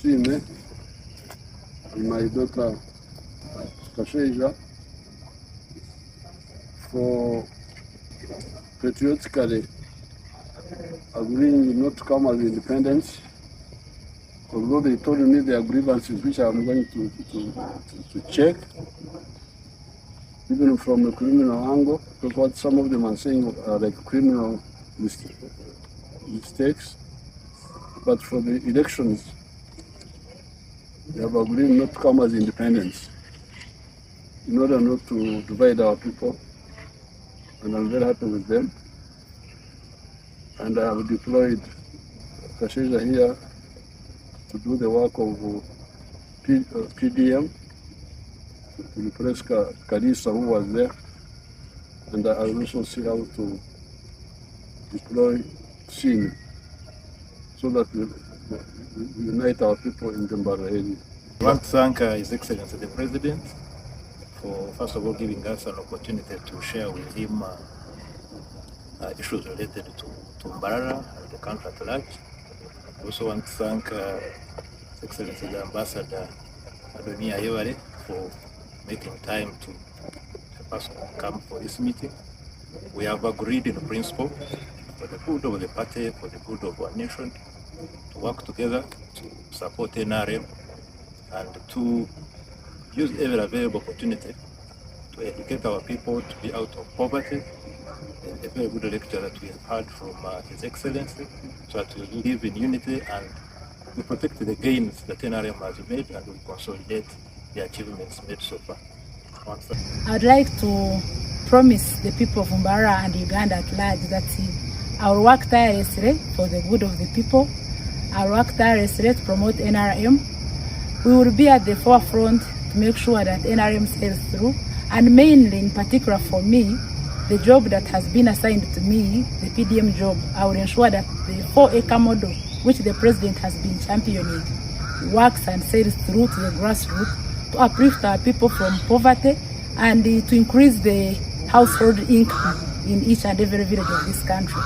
Atorainwe and my daughter Kasheja for patriotically agreeing not to come as independents, although they told me their grievances, which I'm going to check, even from a criminal angle, because what some of them are saying are like criminal mistakes. But for the elections, they have agreed not to come as independents in order not to divide our people, and I'm very happy with them. And I have deployed Kasheja here to do the work of PDM, to replace Kalisa, who was there. And I will also see how to deploy SIN so that we unite our people in Nk'Omuhwezi. I want to thank His Excellency the President for, first of all, giving us an opportunity to share with him issues related to Mbarara and the country at large. I also want to thank His Excellency the Ambassador Bonny for making time to help us come for this meeting. We have agreed in principle for the good of the party, for the good of our nation, to work together to support NRM and to use every available opportunity to educate our people to be out of poverty. A very good lecture that we have heard from His Excellency, so that we live in unity and we protect the gains that NRM has made and we consolidate the achievements made so far. I'd like to promise the people of Mbarara and Uganda at large that I will work tirelessly for the good of the people. I will work tirelessly to promote NRM. We will be at the forefront to make sure that NRM sails through, and mainly in particular for me, the job that has been assigned to me, the PDM job, I will ensure that the 4-acre model, which the President has been championing, works and sails through to the grassroots to uplift our people from poverty and to increase the household income in each and every village of this country.